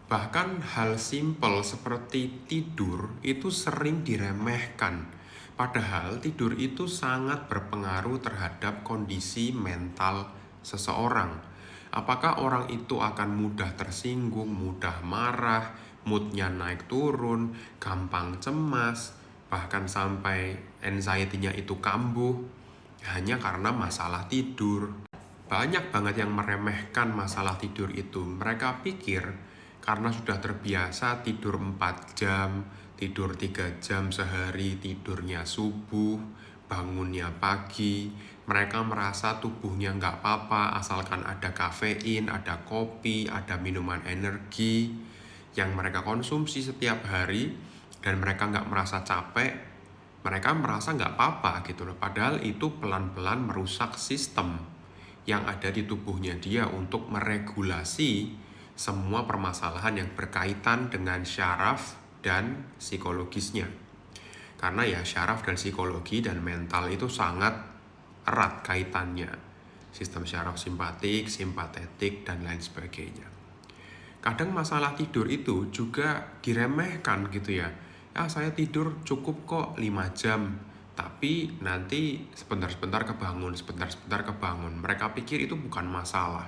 Bahkan hal simpel seperti tidur itu sering diremehkan. Padahal tidur itu sangat berpengaruh terhadap kondisi mental seseorang. Apakah orang itu akan mudah tersinggung, mudah marah, moodnya naik turun, gampang cemas, bahkan sampai anxiety-nya itu kambuh hanya karena masalah tidur. Banyak banget yang meremehkan masalah tidur itu. Mereka pikir karena sudah terbiasa tidur 4 jam, tidur 3 jam sehari, tidurnya subuh, bangunnya pagi, mereka merasa tubuhnya nggak apa-apa asalkan ada kafein, ada kopi, ada minuman energi yang mereka konsumsi setiap hari dan mereka nggak merasa capek, mereka merasa nggak apa-apa gitu loh. Padahal itu pelan-pelan merusak sistem yang ada di tubuhnya dia untuk meregulasi semua permasalahan yang berkaitan dengan syaraf dan psikologisnya. Karena ya syaraf dan psikologi dan mental itu sangat erat kaitannya. Sistem syaraf simpatik, simpatetik, dan lain sebagainya. Kadang masalah tidur itu juga diremehkan gitu ya. Saya tidur cukup kok 5 jam. Tapi nanti sebentar-sebentar kebangun, sebentar-sebentar kebangun. Mereka pikir itu bukan masalah.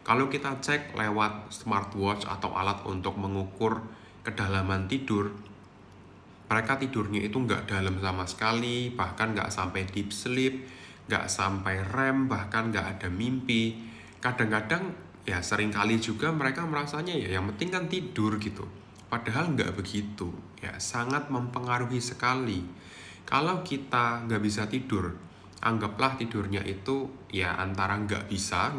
Kalau kita cek lewat smartwatch atau alat untuk mengukur kedalaman tidur, mereka tidurnya itu nggak dalam sama sekali, bahkan nggak sampai deep sleep, nggak sampai REM, bahkan nggak ada mimpi. Kadang-kadang ya seringkali juga mereka merasanya ya yang penting kan tidur gitu. Padahal nggak begitu, ya sangat mempengaruhi sekali. Kalau kita nggak bisa tidur, anggaplah tidurnya itu ya antara nggak bisa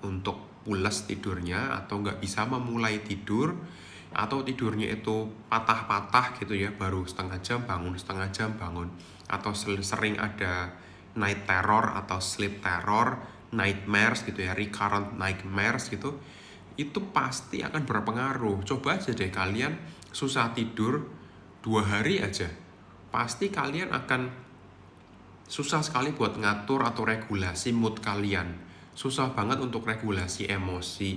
untuk pules tidurnya, atau nggak bisa memulai tidur, atau tidurnya itu patah-patah gitu ya, baru setengah jam bangun, atau sering ada night terror atau sleep terror, nightmares gitu ya, recurrent nightmares gitu, itu pasti akan berpengaruh. Coba aja deh kalian susah tidur 2 hari aja, pasti kalian akan susah sekali buat ngatur atau regulasi mood kalian. Susah banget untuk regulasi emosi.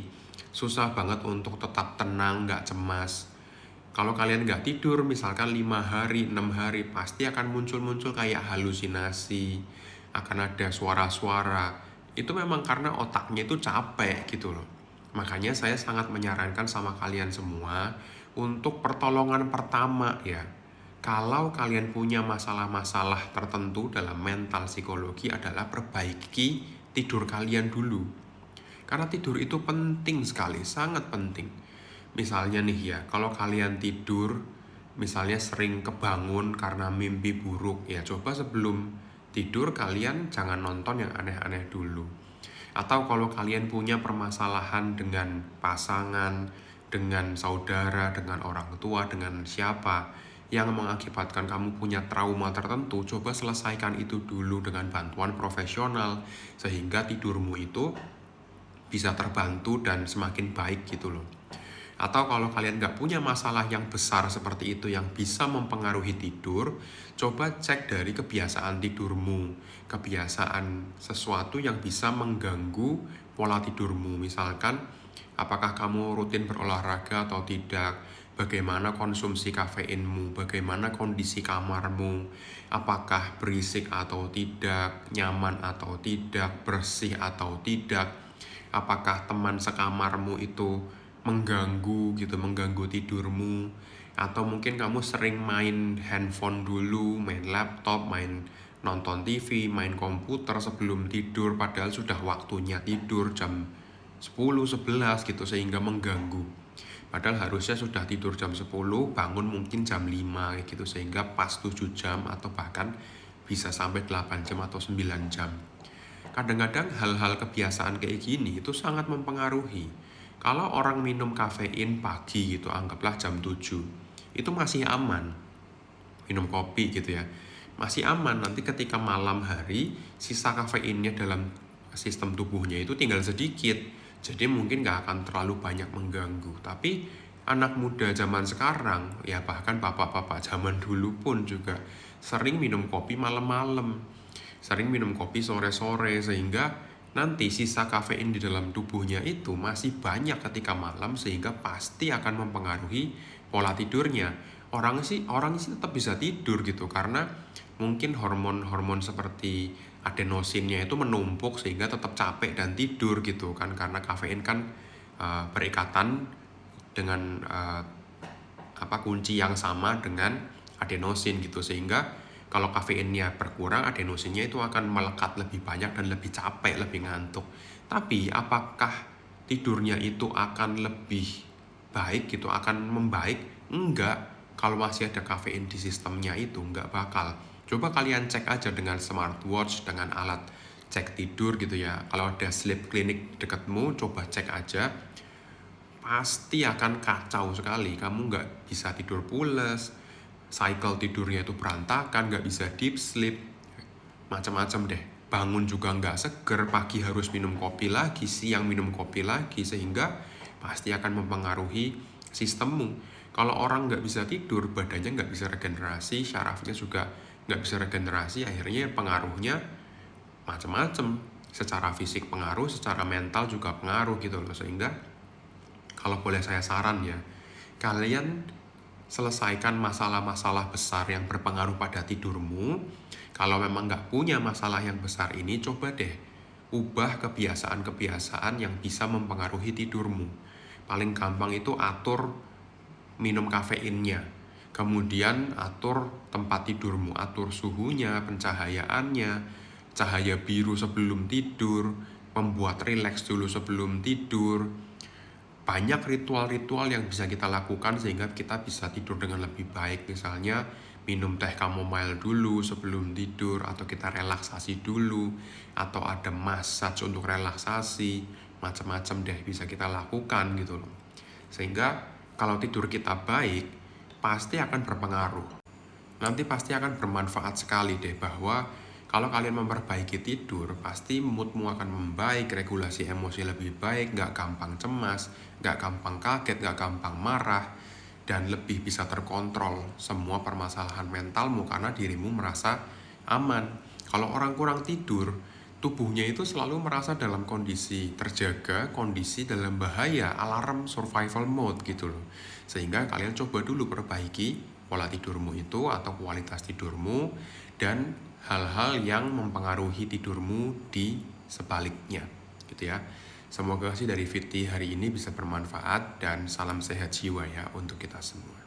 Susah banget untuk tetap tenang, nggak cemas. Kalau kalian nggak tidur, misalkan 5 hari, 6 hari, pasti akan muncul-muncul kayak halusinasi. Akan ada suara-suara. Itu memang karena otaknya itu capek gitu loh. Makanya saya sangat menyarankan sama kalian semua untuk pertolongan pertama ya. Kalau kalian punya masalah-masalah tertentu dalam mental psikologi adalah perbaiki tidur kalian dulu. Karena tidur itu penting sekali, sangat penting. Misalnya nih ya, kalau kalian tidur, misalnya sering kebangun karena mimpi buruk, ya coba sebelum tidur kalian jangan nonton yang aneh-aneh dulu. Atau kalau kalian punya permasalahan dengan pasangan, dengan saudara, dengan orang tua, dengan siapa yang mengakibatkan kamu punya trauma tertentu, coba selesaikan itu dulu dengan bantuan profesional sehingga tidurmu itu bisa terbantu dan semakin baik gitu loh. Atau kalau kalian nggak punya masalah yang besar seperti itu yang bisa mempengaruhi tidur, coba cek dari kebiasaan tidurmu, kebiasaan sesuatu yang bisa mengganggu pola tidurmu. Misalkan, apakah kamu rutin berolahraga atau tidak, bagaimana konsumsi kafeinmu, bagaimana kondisi kamarmu, apakah berisik atau tidak, nyaman atau tidak, bersih atau tidak, apakah teman sekamarmu itu mengganggu gitu, mengganggu tidurmu, atau mungkin kamu sering main handphone dulu, main laptop, main nonton TV, main komputer sebelum tidur padahal sudah waktunya tidur jam 10, 11 gitu sehingga mengganggu. Padahal harusnya sudah tidur jam 10, bangun mungkin jam 5 gitu sehingga pas 7 jam atau bahkan bisa sampai 8 jam atau 9 jam. Kadang-kadang hal-hal kebiasaan kayak gini itu sangat mempengaruhi. Kalau orang minum kafein pagi gitu, anggaplah jam 7, itu masih aman. Minum kopi gitu ya, masih aman. Nanti ketika malam hari, sisa kafeinnya dalam sistem tubuhnya itu tinggal sedikit. Jadi mungkin gak akan terlalu banyak mengganggu. Tapi anak muda zaman sekarang, ya bahkan bapak-bapak zaman dulu pun juga sering minum kopi malam-malam, sering minum kopi sore-sore, sehingga nanti sisa kafein di dalam tubuhnya itu masih banyak ketika malam sehingga pasti akan mempengaruhi pola tidurnya. Orang sih tetap bisa tidur gitu karena mungkin hormon-hormon seperti adenosinnya itu menumpuk sehingga tetap capek dan tidur gitu kan, karena kafein kan berikatan dengan kunci yang sama dengan adenosin gitu, sehingga kalau kafeinnya berkurang, adenosinnya itu akan melekat lebih banyak dan lebih capek, lebih ngantuk. Tapi apakah tidurnya itu akan lebih baik gitu, akan membaik? Enggak. Kalau masih ada kafein di sistemnya itu enggak bakal. Coba kalian cek aja dengan smartwatch, dengan alat cek tidur gitu ya. Kalau ada sleep clinic dekatmu, coba cek aja. Pasti akan kacau sekali. Kamu nggak bisa tidur pules, cycle tidurnya itu berantakan, nggak bisa deep sleep, macam-macam deh. Bangun juga nggak seger, pagi harus minum kopi lagi, siang minum kopi lagi, sehingga pasti akan mempengaruhi sistemmu. Kalau orang nggak bisa tidur, badannya nggak bisa regenerasi, syarafnya juga nggak bisa regenerasi, akhirnya pengaruhnya macam-macam. Secara fisik pengaruh, secara mental juga pengaruh gitu loh. Sehingga kalau boleh saya saran ya, kalian selesaikan masalah-masalah besar yang berpengaruh pada tidurmu. Kalau memang nggak punya masalah yang besar ini, coba deh ubah kebiasaan-kebiasaan yang bisa mempengaruhi tidurmu. Paling gampang itu atur minum kafeinnya. Kemudian atur tempat tidurmu, atur suhunya, pencahayaannya, cahaya biru sebelum tidur, membuat rileks dulu sebelum tidur. Banyak ritual-ritual yang bisa kita lakukan sehingga kita bisa tidur dengan lebih baik. Misalnya minum teh chamomile dulu sebelum tidur, atau kita relaksasi dulu, atau ada massage untuk relaksasi, macam-macam deh bisa kita lakukan gitu loh. Sehingga kalau tidur kita baik, pasti akan berpengaruh. Nanti pasti akan bermanfaat sekali deh, bahwa kalau kalian memperbaiki tidur, pasti moodmu akan membaik, regulasi emosi lebih baik, nggak gampang cemas, nggak gampang kaget, nggak gampang marah, dan lebih bisa terkontrol semua permasalahan mentalmu karena dirimu merasa aman. Kalau orang kurang tidur, tubuhnya itu selalu merasa dalam kondisi terjaga, kondisi dalam bahaya, alarm survival mode gitu loh. Sehingga kalian coba dulu perbaiki pola tidurmu itu atau kualitas tidurmu, dan hal-hal yang mempengaruhi tidurmu di sebaliknya gitu ya. Semoga sih dari Fiti hari ini bisa bermanfaat, dan salam sehat jiwa ya untuk kita semua.